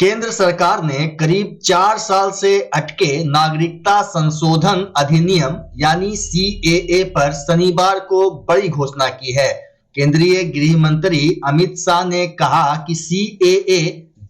केंद्र सरकार ने करीब 4 साल से अटके नागरिकता संशोधन अधिनियम यानी सीएए पर शनिवार को बड़ी घोषणा की है। केंद्रीय गृह मंत्री अमित शाह ने कहा कि सीएए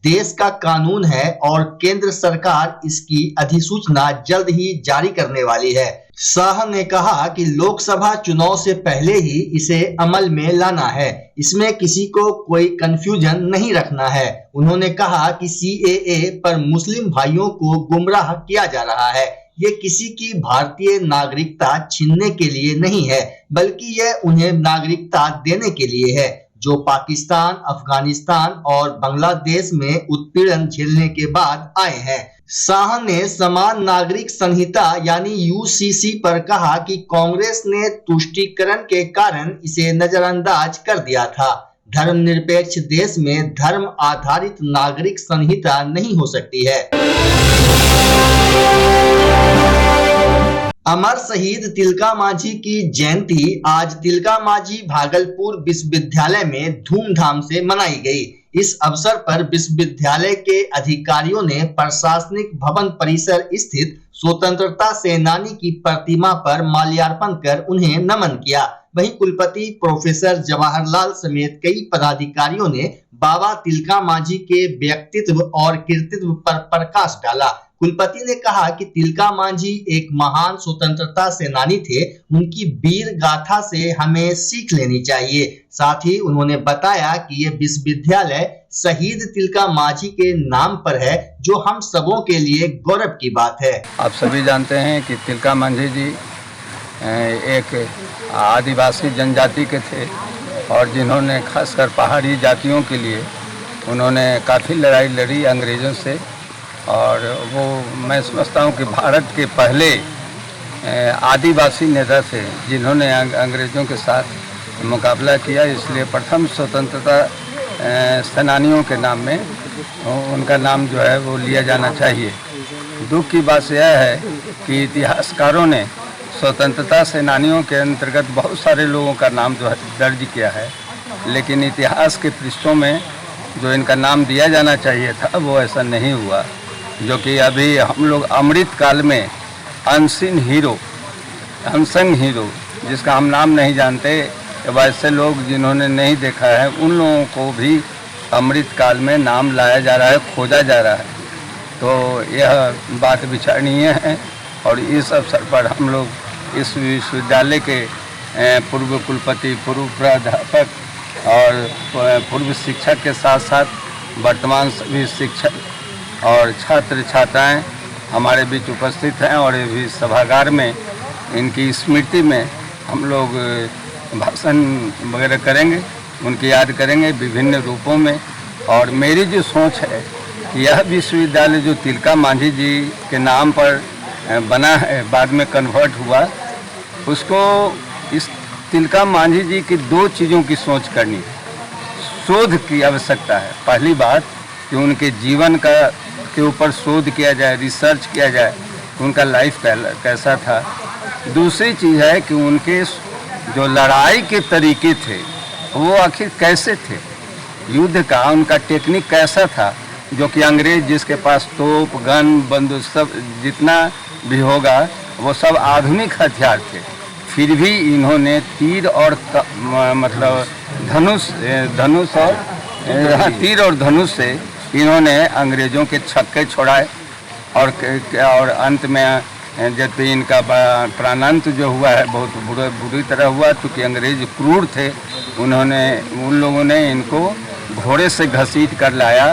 देश का कानून है और केंद्र सरकार इसकी अधिसूचना जल्द ही जारी करने वाली है। शाह ने कहा कि लोकसभा चुनाव से पहले ही इसे अमल में लाना है, इसमें किसी को कोई कंफ्यूजन नहीं रखना है। उन्होंने कहा कि सीएए पर मुस्लिम भाइयों को गुमराह किया जा रहा है। ये किसी की भारतीय नागरिकता छीनने के लिए नहीं है, बल्कि यह उन्हें नागरिकता देने के लिए है जो पाकिस्तान, अफगानिस्तान और बांग्लादेश में उत्पीड़न झेलने के बाद आए हैं। शाह ने समान नागरिक संहिता यानी यूसीसी पर कहा कि कांग्रेस ने तुष्टीकरण के कारण इसे नजरअंदाज कर दिया था। धर्मनिरपेक्ष देश में धर्म आधारित नागरिक संहिता नहीं हो सकती है। अमर शहीद तिलका मांझी की जयंती आज तिलका मांझी भागलपुर विश्वविद्यालय में धूमधाम से मनाई गई। इस अवसर पर विश्वविद्यालय के अधिकारियों ने प्रशासनिक भवन परिसर स्थित स्वतंत्रता सेनानी की प्रतिमा पर माल्यार्पण कर उन्हें नमन किया। वहीं कुलपति प्रोफेसर जवाहरलाल समेत कई पदाधिकारियों ने बाबा तिलका मांझी के व्यक्तित्व और कृतित्व पर प्रकाश डाला। कुलपति ने कहा कि तिलका मांझी एक महान स्वतंत्रता सेनानी थे, उनकी वीर गाथा से हमें सीख लेनी चाहिए। साथ ही उन्होंने बताया कि ये विश्वविद्यालय शहीद तिलका मांझी के नाम पर है, जो हम सबों के लिए गौरव की बात है। आप सभी जानते हैं कि तिलका मांझी जी एक आदिवासी जनजाति के थे और जिन्होंने खासकर पहाड़ी जातियों के लिए उन्होंने काफ़ी लड़ाई लड़ी अंग्रेज़ों से। और वो मैं समझता हूँ कि भारत के पहले आदिवासी नेता थे जिन्होंने अंग्रेज़ों के साथ मुकाबला किया। इसलिए प्रथम स्वतंत्रता सेनानियों के नाम में उनका नाम जो है वो लिया जाना चाहिए। दुख की बात यह है कि इतिहासकारों ने स्वतंत्रता सेनानियों के अंतर्गत बहुत सारे लोगों का नाम जो है दर्ज किया है, लेकिन इतिहास के पृष्ठों में जो इनका नाम दिया जाना चाहिए था वो ऐसा नहीं हुआ। जो कि अभी हम लोग अमृत काल में अनसिन हीरो, अनसंग हीरो, जिसका हम नाम नहीं जानते, वैसे लोग जिन्होंने नहीं देखा है उन लोगों को भी अमृत काल में नाम लाया जा रहा है, खोजा जा रहा है। तो यह बात विचारणीय है और इस अवसर पर हम लोग इस विश्वविद्यालय के पूर्व कुलपति, पूर्व प्राध्यापक और पूर्व शिक्षक के साथ साथ वर्तमान सभी शिक्षक और छात्र छात्राएं हमारे बीच उपस्थित हैं और भी सभागार में इनकी स्मृति में हम लोग भाषण वगैरह करेंगे, उनकी याद करेंगे विभिन्न रूपों में। और मेरी जो सोच है कि यह विश्वविद्यालय जो तिलका मांझी जी के नाम पर बना है, बाद में कन्वर्ट हुआ, उसको इस तिलका मांझी जी की दो चीज़ों की सोच करनी है। शोध की आवश्यकता है। पहली बात कि उनके जीवन के ऊपर शोध किया जाए, रिसर्च किया जाए, उनका लाइफ कैसा था। दूसरी चीज़ है कि उनके जो लड़ाई के तरीके थे वो आखिर कैसे थे, युद्ध का उनका टेक्निक कैसा था, जो कि अंग्रेज जिसके पास तोप, गन, बंदूक सब जितना भी होगा वो सब आधुनिक हथियार थे, फिर भी इन्होंने तीर और मतलब तीर और धनुष से इन्होंने अंग्रेज़ों के छक्के छोड़ाए। और अंत में जब इनका प्राणांत जो हुआ है बहुत बुरी तरह हुआ, क्योंकि अंग्रेज क्रूर थे। उन लोगों ने इनको घोड़े से घसीट कर लाया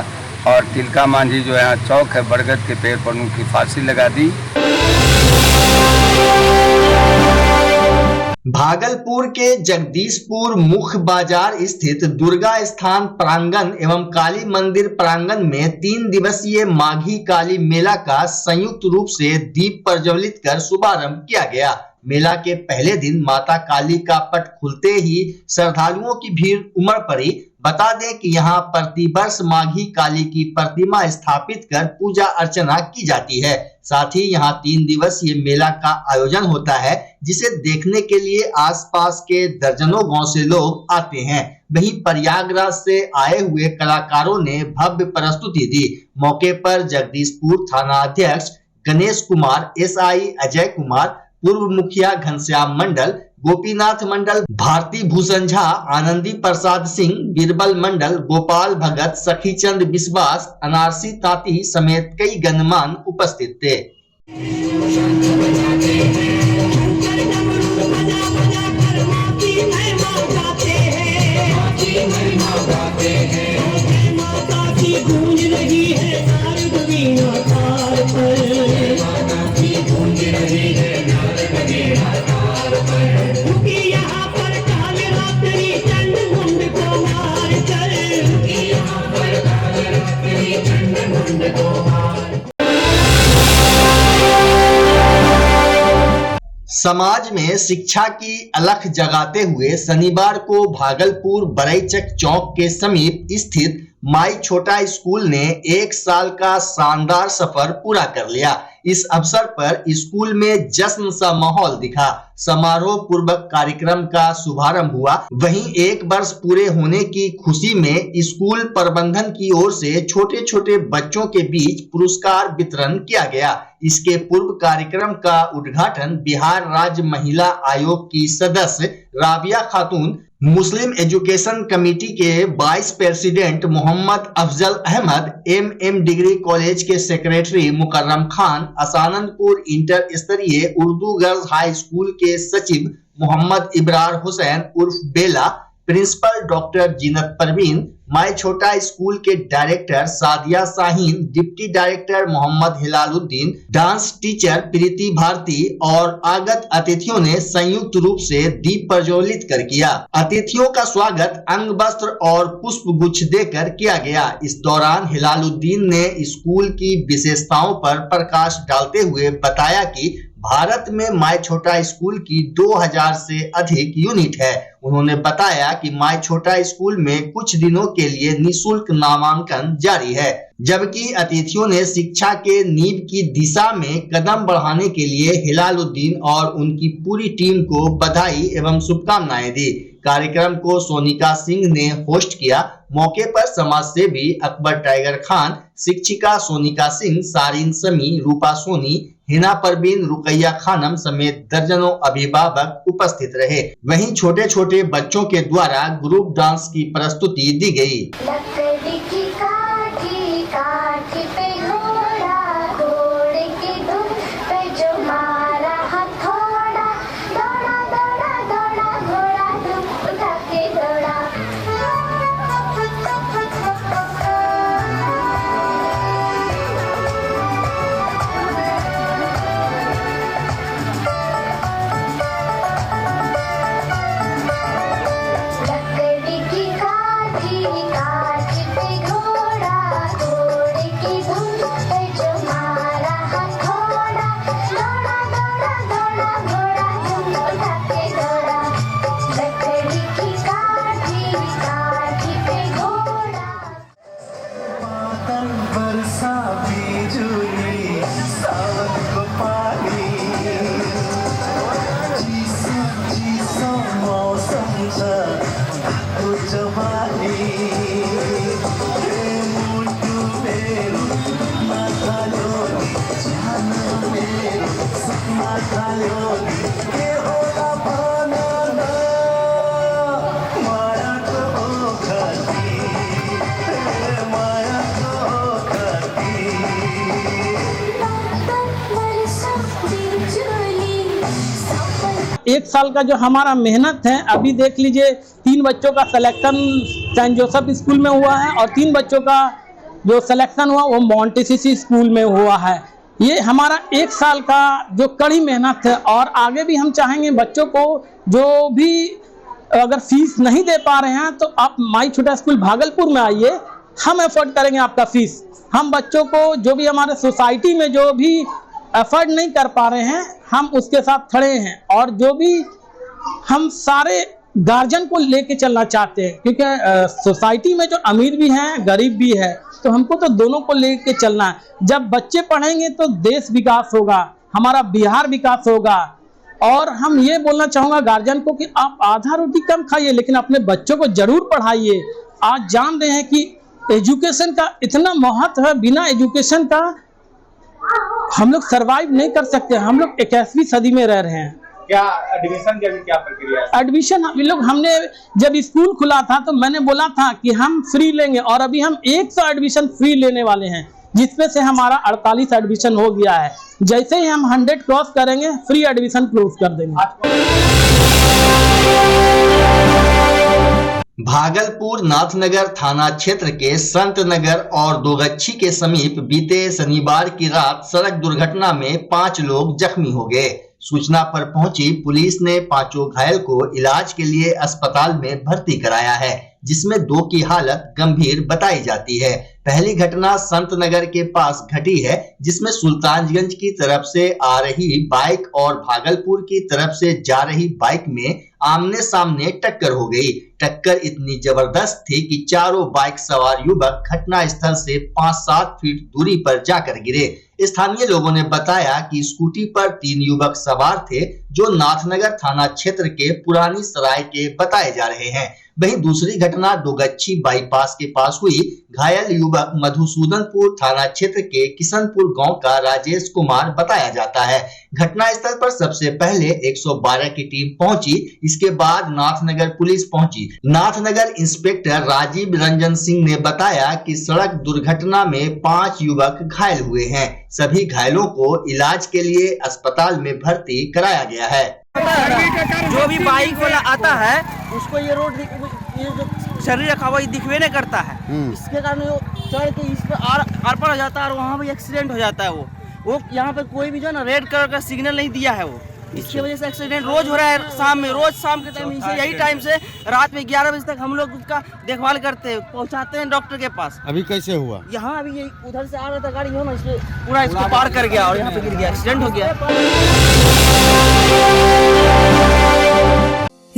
और तिलका मांझी जो यहाँ चौक है बरगद के पेड़ पर उनकी फांसी लगा दी। भागलपुर के जगदीशपुर मुख्य बाजार स्थित दुर्गा स्थान प्रांगण एवं काली मंदिर प्रांगण में 3 दिवसीय माघी काली मेला का संयुक्त रूप से दीप प्रज्वलित कर शुभारंभ किया गया। मेला के पहले दिन माता काली का पट खुलते ही श्रद्धालुओं की भीड़ उमड़ पड़ी। बता दें कि यहाँ प्रतिवर्ष माघी काली की प्रतिमा स्थापित कर पूजा अर्चना की जाती है। साथ ही यहाँ 3 दिवसीय मेला का आयोजन होता है, जिसे देखने के लिए आसपास के दर्जनों गांव से लोग आते हैं। वहीं प्रयागराज से आए हुए कलाकारों ने भव्य प्रस्तुति दी। मौके पर जगदीशपुर थाना अध्यक्ष गणेश कुमार, एसआई अजय कुमार, पूर्व मुखिया घनश्याम मंडल, गोपीनाथ मंडल, भारती भूषण झा, आनंदी प्रसाद सिंह, बीरबल मंडल, गोपाल भगत, सखीचंद विश्वास, अनारसी तांती समेत कई गणमान्य उपस्थित थे। समाज में शिक्षा की अलख जगाते हुए शनिवार को भागलपुर बरईचक चौक के समीप स्थित माई छोटा स्कूल ने 1 साल का शानदार सफर पूरा कर लिया। इस अवसर पर स्कूल में जश्न सा माहौल दिखा। समारोह पूर्वक कार्यक्रम का शुभारंभ हुआ। वहीं 1 वर्ष पूरे होने की खुशी में स्कूल प्रबंधन की ओर से छोटे छोटे बच्चों के बीच पुरस्कार वितरण किया गया। इसके पूर्व कार्यक्रम का उद्घाटन बिहार राज्य महिला आयोग की सदस्य Rabia Khatoon, Muslim education committee के vice president Mohammad Afzal Ahmad, MM degree college के सेक्रेटरी मुकर्रम खान, असानंदपुर इंटर स्तरीय उर्दू गर्ल्स हाई स्कूल के सचिव मोहम्मद इब्रार हुसैन उर्फ Bela, principal doctor Zeenat Parveen, my Chhota school के director Sadia Shaheen, deputy director Mohammad Hilaluddin, dance teacher Preeti Bharti और आगत अतिथियों ने संयुक्त रूप से दीप प्रज्वलित कर किया। अतिथियों का स्वागत अंग वस्त्र और पुष्प गुच्छ देकर किया गया। इस दौरान हिलालुद्दीन ने स्कूल की विशेषताओं पर प्रकाश डालते हुए बताया कि भारत में माई छोटा स्कूल की 2000 से अधिक यूनिट है। उन्होंने बताया कि माई छोटा स्कूल में कुछ दिनों के लिए निःशुल्क नामांकन जारी है, जबकि अतिथियों ने शिक्षा के नींव की दिशा में कदम बढ़ाने के लिए हिलालुद्दीन और उनकी पूरी टीम को बधाई एवं शुभकामनाएं दी। कार्यक्रम को सोनिका सिंह ने होस्ट किया। मौके पर समाज सेवी अकबर टाइगर खान, शिक्षिका सोनिका सिंह, सारिन समी, रूपा सोनी, हिना परवीन, रुकैया खानम समेत दर्जनों अभिभावक उपस्थित रहे। वहीं छोटे छोटे बच्चों के द्वारा ग्रुप डांस की प्रस्तुति दी गई। एक साल का जो हमारा मेहनत है, अभी देख लीजिए 3 बच्चों का सिलेक्शन सेंट जोसेफ स्कूल में हुआ है और 3 बच्चों का जो सिलेक्शन हुआ वो मोंटेसिसी स्कूल में हुआ है। ये हमारा 1 साल का जो कड़ी मेहनत है और आगे भी हम चाहेंगे बच्चों को जो भी अगर फीस नहीं दे पा रहे हैं तो आप माई छोटा स्कूल भागलपुर में आइए, हम एफोर्ड करेंगे आपका फीस। हम बच्चों को जो भी हमारे सोसाइटी में जो भी एफर्ट नहीं कर पा रहे हैं, हम उसके साथ खड़े हैं। और जो भी हम सारे गार्जियन को लेके चलना चाहते हैं, क्योंकि सोसाइटी में जो अमीर भी हैं गरीब भी है, तो हमको तो दोनों को लेके चलना है। जब बच्चे पढ़ेंगे तो देश विकास होगा, हमारा बिहार विकास होगा। और हम ये बोलना चाहूँगा गार्जियन को कि आप आधा रोटी कम खाइए लेकिन अपने बच्चों को जरूर पढ़ाइए। आज जान रहे हैं कि एजुकेशन का इतना महत्व है, बिना एजुकेशन का हम लोग सरवाइव नहीं कर सकते। हम लोग 21वीं सदी में रह रहे हैं। क्या एडमिशन की अभी क्या प्रक्रिया है? एडमिशन हमने जब स्कूल खुला था तो मैंने बोला था कि हम फ्री लेंगे, और अभी हम 100 एडमिशन फ्री लेने वाले हैं, जिसमें से हमारा 48 एडमिशन हो गया है। जैसे ही हम 100 क्रॉस करेंगे फ्री एडमिशन क्लोज कर देंगे। भागलपुर नाथनगर थाना क्षेत्र के संत नगर और दोगच्छी के समीप बीते शनिवार की रात सड़क दुर्घटना में 5 लोग जख्मी हो गए। सूचना पर पहुंची पुलिस ने पांचों घायल को इलाज के लिए अस्पताल में भर्ती कराया है, जिसमें 2 की हालत गंभीर बताई जाती है। पहली घटना संत नगर के पास घटी है, जिसमें सुल्तानगंज की तरफ से आ रही बाइक और भागलपुर की तरफ से जा रही बाइक में आमने सामने टक्कर हो गई। टक्कर इतनी जबरदस्त थी कि चारों बाइक सवार युवक घटना स्थल से 5-7 फीट दूरी पर जाकर गिरे। स्थानीय लोगों ने बताया कि स्कूटी पर 3 युवक सवार थे, जो नाथनगर थाना क्षेत्र के पुरानी सराय के बताए जा रहे हैं। वहीं दूसरी घटना दोगच्छी बाईपास के पास हुई। घायल युवक मधुसूदनपुर थाना क्षेत्र के किशनपुर गांव का राजेश कुमार बताया जाता है। घटना स्थल पर सबसे पहले 112 की टीम पहुंची, इसके बाद नाथनगर पुलिस पहुंची। नाथनगर इंस्पेक्टर राजीव रंजन सिंह ने बताया कि सड़क दुर्घटना में 5 युवक घायल हुए हैं। सभी घायलों को इलाज के लिए अस्पताल में भर्ती कराया गया है। जो भी बाइक वाला आता है उसको ये रोड ये जो शरीर रखा हुआ दिखवे नहीं करता है, इसके कारण वो चढ़ के इस पे आर पार हो जाता है और वहाँ पे एक्सीडेंट हो जाता है। वो यहाँ पे कोई भी जो ना रेड कलर का सिग्नल नहीं दिया है, वो इसकी वजह से एक्सीडेंट रोज हो रहा है। शाम में रोज शाम के टाइम इसे यही टाइम से रात में 11 बजे तक हम लोग उसका देखभाल करते हैं, पहुँचाते हैं डॉक्टर के पास। अभी कैसे हुआ? यहाँ अभी ये उधर से आ रहा था गाड़ी, हो ना इसलिए पूरा इसको पार कर गया और यहाँ पे गिर गया, एक्सीडेंट हो गया।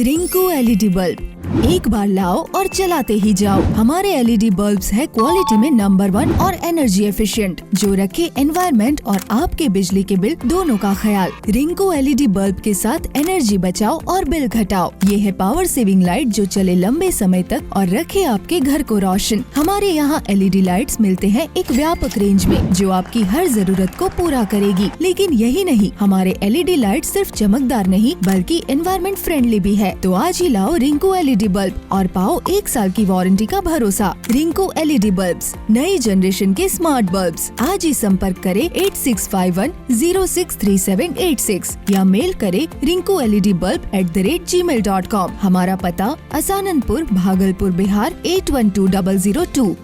रिंकू एलईडी बल्ब एक बार लाओ और चलाते ही जाओ। हमारे एलईडी बल्ब्स है क्वालिटी में नंबर 1 और एनर्जी एफिशिएंट, जो रखे एनवायरनमेंट और आपके बिजली के बिल दोनों का ख्याल। रिंकू एलईडी बल्ब के साथ एनर्जी बचाओ और बिल घटाओ। ये है पावर सेविंग लाइट जो चले लंबे समय तक और रखे आपके घर को रोशन। हमारे यहाँ एलईडी लाइट्स मिलते हैं एक व्यापक रेंज में, जो आपकी हर जरूरत को पूरा करेगी। लेकिन यही नहीं, हमारे एलईडी लाइट सिर्फ चमकदार नहीं बल्कि एनवायरनमेंट फ्रेंडली भी है। तो आज ही लाओ रिंकू एलईडी बल्ब और पाओ 1 साल की वारंटी का भरोसा। रिंकू एलईडी बल्ब्स, नई जनरेशन के स्मार्ट बल्ब्स। आज ही संपर्क करें 8651063786 या मेल करें rinku.led.bulb@gmail.com। हमारा पता असाननपुर, भागलपुर, बिहार 812002।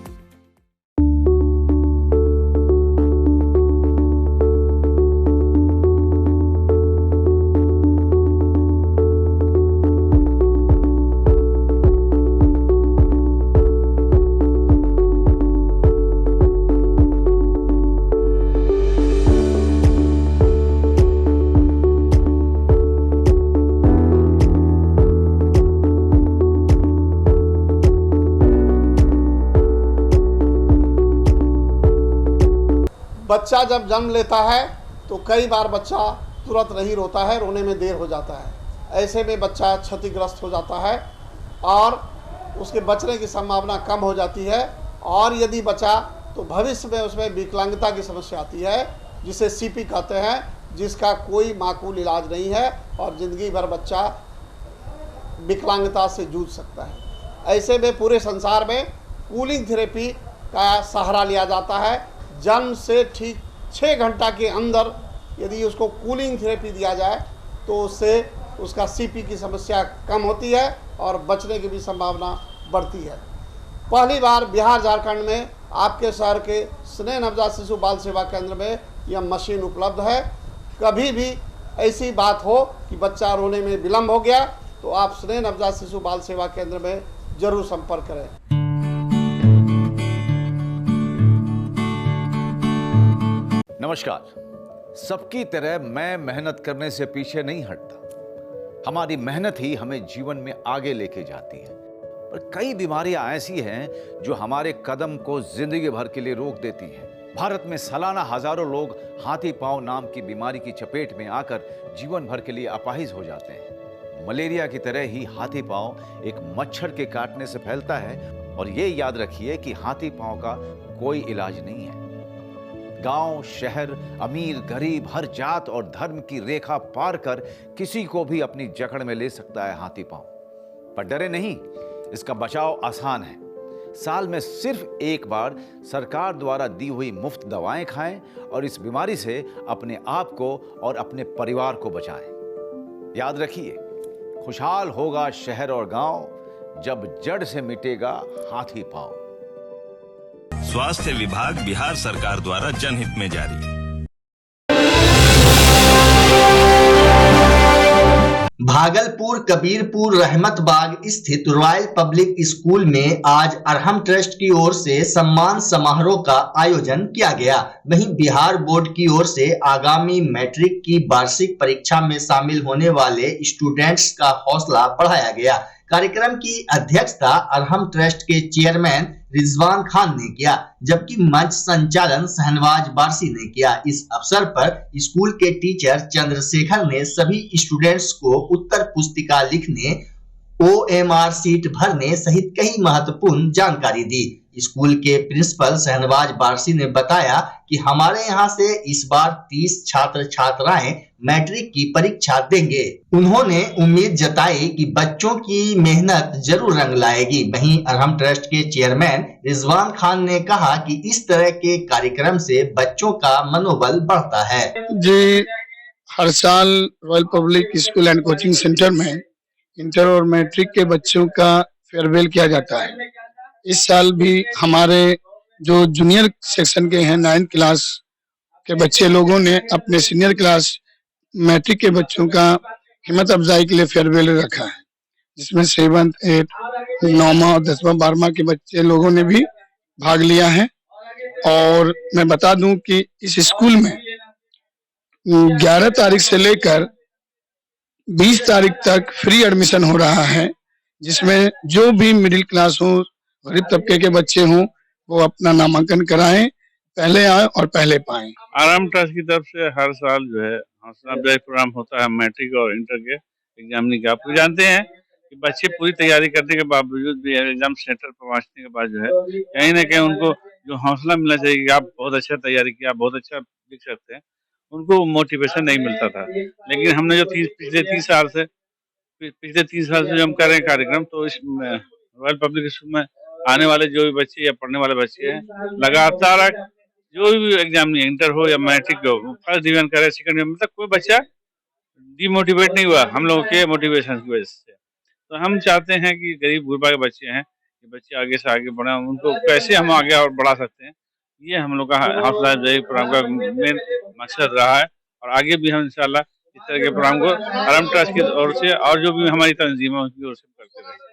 बच्चा जब जन्म लेता है तो कई बार बच्चा तुरंत नहीं रोता है, रोने में देर हो जाता है। ऐसे में बच्चा क्षतिग्रस्त हो जाता है और उसके बचने की संभावना कम हो जाती है। और यदि बचा तो भविष्य में उसमें विकलांगता की समस्या आती है, जिसे सीपी कहते हैं, जिसका कोई माकूल इलाज नहीं है और ज़िंदगी भर बच्चा विकलांगता से जूझ सकता है। ऐसे में पूरे संसार में कूलिंग थेरेपी का सहारा लिया जाता है। जन्म से ठीक 6 घंटा के अंदर यदि उसको कूलिंग थेरेपी दिया जाए तो उससे उसका सीपी की समस्या कम होती है और बचने की भी संभावना बढ़ती है। पहली बार बिहार झारखंड में आपके शहर के स्नेह नवजात शिशु बाल सेवा केंद्र में यह मशीन उपलब्ध है। कभी भी ऐसी बात हो कि बच्चा रोने में विलम्ब हो गया तो आप स्नेह नवजात शिशु बाल सेवा केंद्र में जरूर संपर्क करें। नमस्कार, सबकी तरह मैं मेहनत करने से पीछे नहीं हटता। हमारी मेहनत ही हमें जीवन में आगे लेके जाती है। पर कई बीमारियां ऐसी हैं जो हमारे कदम को जिंदगी भर के लिए रोक देती हैं। भारत में सालाना हजारों लोग हाथी पांव नाम की बीमारी की चपेट में आकर जीवन भर के लिए अपाहिज हो जाते हैं। मलेरिया की तरह ही हाथी पांव एक मच्छर के काटने से फैलता है और ये याद रखिए कि हाथी पांव का कोई इलाज नहीं है। गांव, शहर, अमीर, गरीब, हर जात और धर्म की रेखा पार कर किसी को भी अपनी जकड़ में ले सकता है हाथी पांव। पर डरे नहीं, इसका बचाव आसान है। साल में सिर्फ एक बार सरकार द्वारा दी हुई मुफ्त दवाएं खाएं और इस बीमारी से अपने आप को और अपने परिवार को बचाएं। याद रखिए, खुशहाल होगा शहर और गांव जब जड़ से मिटेगा हाथी पांव। स्वास्थ्य विभाग बिहार सरकार द्वारा जनहित में जारी। भागलपुर कबीरपुर रहमतबाग स्थित रॉयल पब्लिक स्कूल में आज अरहम ट्रस्ट की ओर से सम्मान समारोह का आयोजन किया गया। वहीं बिहार बोर्ड की ओर से आगामी मैट्रिक की वार्षिक परीक्षा में शामिल होने वाले स्टूडेंट्स का हौसला बढ़ाया गया। कार्यक्रम की अध्यक्षता अरहम ट्रस्ट के चेयरमैन रिजवान खान ने किया, जबकि मंच संचालन शहनवाज बारसी ने किया। इस अवसर पर स्कूल के टीचर चंद्रशेखर ने सभी स्टूडेंट्स को उत्तर पुस्तिका लिखने, OMR सीट भरने सहित कई महत्वपूर्ण जानकारी दी। स्कूल के प्रिंसिपल शहनवाज बारसी ने बताया कि हमारे यहां से इस बार 30 छात्र छात्राएं मैट्रिक की परीक्षा देंगे। उन्होंने उम्मीद जताई कि बच्चों की मेहनत जरूर रंग लाएगी। वहीं अरहम ट्रस्ट के चेयरमैन रिजवान खान ने कहा कि इस तरह के कार्यक्रम से बच्चों का मनोबल बढ़ता है। जी, हर साल royal public school and coaching centre में इंटर और मैट्रिक के बच्चों का फेयरवेल किया जाता है। इस साल भी हमारे जो जूनियर सेक्शन के हैं 9th क्लास के बच्चे लोगों ने अपने सीनियर क्लास मैट्रिक के बच्चों का हिम्मत अफजाई के लिए फेयरवेल रखा है, जिसमें 7th, 8th, 9वां और 10वां 12वां के बच्चे लोगों ने भी भाग लिया है। और मैं बता दूं कि इस स्कूल में 11 तारीख से लेकर 20 तारीख तक फ्री एडमिशन हो रहा है, जिसमें जो भी मिडिल क्लास हो, गरीब तबके के बच्चे हों, वो अपना नामांकन कराएं, पहले आए और पहले पाएं। आराम ट्रस्ट की तरफ से हर साल जो है हौसला अफजाई प्रोग्राम होता है मैट्रिक और इंटर के एग्जाम का। आप जानते हैं कि बच्चे पूरी तैयारी करने के बावजूद भी एग्जाम सेंटर पर पहुंचने के बाद जो है कहीं ना कहीं उनको जो हौसला मिलना चाहिए कि आप बहुत अच्छा तैयारी किया, आप बहुत अच्छा लिख सकते हैं, उनको मोटिवेशन नहीं मिलता था। लेकिन हमने जो पिछले 30 साल से जो हम कर रहे हैं कार्यक्रम, तो इस रॉयल पब्लिक स्कूल में आने वाले जो भी बच्चे या पढ़ने वाले बच्चे हैं, लगातार जो भी एग्जाम नहीं, इंटर हो या मैट्रिक हो, फर्स्ट डिवीजन करे, सेकंड डिवीजन, मतलब कोई बच्चा डिमोटिवेट नहीं हुआ हम लोगों के मोटिवेशन की वजह से। तो हम चाहते हैं कि गरीब गुरबा के बच्चे हैं, ये बच्चे आगे से आगे बढ़े, उनको कैसे हम आगे और बढ़ा सकते हैं, ये हम लोग का हौसला अफजाई प्रोग्राम का मेन मकसद रहा है। और आगे भी हम इंशाल्लाह इस तरह के प्रोग्राम को अरहम ट्रस्ट की ओर से और जो भी हमारी तंजीम है उनकी ओर से करते रहेंगे।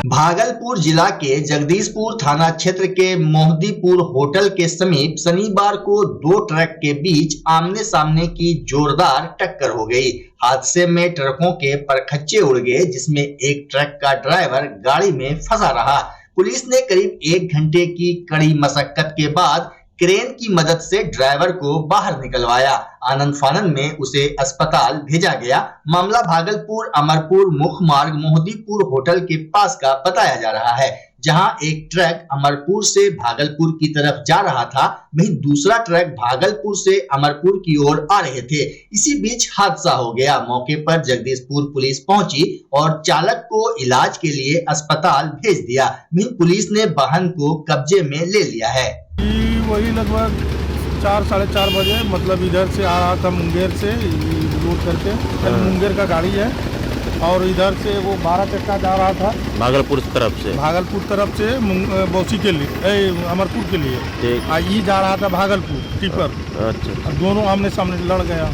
भागलपुर जिला के जगदीशपुर थाना क्षेत्र के मोहदीपुर होटल के समीप शनिवार को 2 ट्रक के बीच आमने सामने की जोरदार टक्कर हो गई। हादसे में ट्रकों के परखच्चे उड़ गए, जिसमें एक ट्रक का ड्राइवर गाड़ी में फंसा रहा। पुलिस ने करीब 1 घंटे की कड़ी मशक्कत के बाद क्रेन की मदद से ड्राइवर को बाहर निकलवाया। आनंद फानन में उसे अस्पताल भेजा गया। मामला भागलपुर अमरपुर मुख्य मार्ग मोहदीपुर होटल के पास का बताया जा रहा है, जहां एक ट्रक अमरपुर से भागलपुर की तरफ जा रहा था, वहीं दूसरा ट्रक भागलपुर से अमरपुर की ओर आ रहे थे। इसी बीच हादसा हो गया। मौके पर जगदीशपुर पुलिस पहुंची और चालक को इलाज के लिए अस्पताल भेज दिया। वहीं पुलिस ने वाहन को कब्जे में ले लिया है। वही लगभग 4 साढ़े 4 बजे, मतलब इधर से आ रहा था मुंगेर से रूट करके, मुंगेर का गाड़ी है, और इधर से वो 12 चक्का जा रहा था भागलपुर तरफ से बौसी के लिए, अमरपुर के लिए। ये जा रहा था भागलपुर टिपर। अच्छा। दोनों आमने सामने लड़ गया।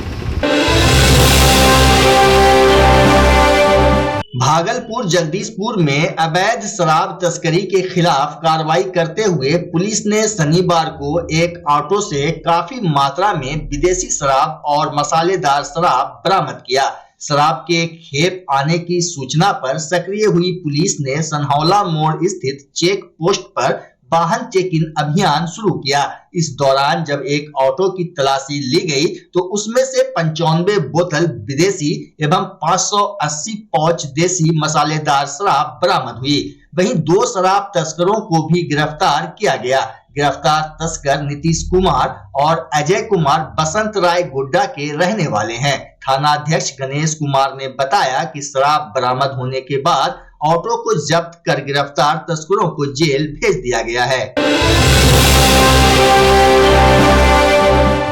भागलपुर जगदीशपुर में अवैध शराब तस्करी के खिलाफ कार्रवाई करते हुए पुलिस ने शनिवार को एक ऑटो से काफी मात्रा में विदेशी शराब और मसालेदार शराब बरामद किया। शराब के खेप आने की सूचना पर सक्रिय हुई पुलिस ने सनहौला मोड़ स्थित चेक पोस्ट पर वाहन चेकिंग अभियान शुरू किया। इस दौरान जब एक ऑटो की तलाशी ली गई तो उसमें से 95 बोतल विदेशी एवं 580 पाउच देसी मसालेदार शराब बरामद हुई। वहीं 2 शराब तस्करों को भी गिरफ्तार किया गया। गिरफ्तार तस्कर नीतीश कुमार और अजय कुमार बसंत राय गोड्डा के रहने वाले हैं। थानाध्यक्ष गणेश कुमार ने बताया कि शराब बरामद होने के बाद ऑटो को जब्त कर गिरफ्तार तस्करों को जेल भेज दिया गया है।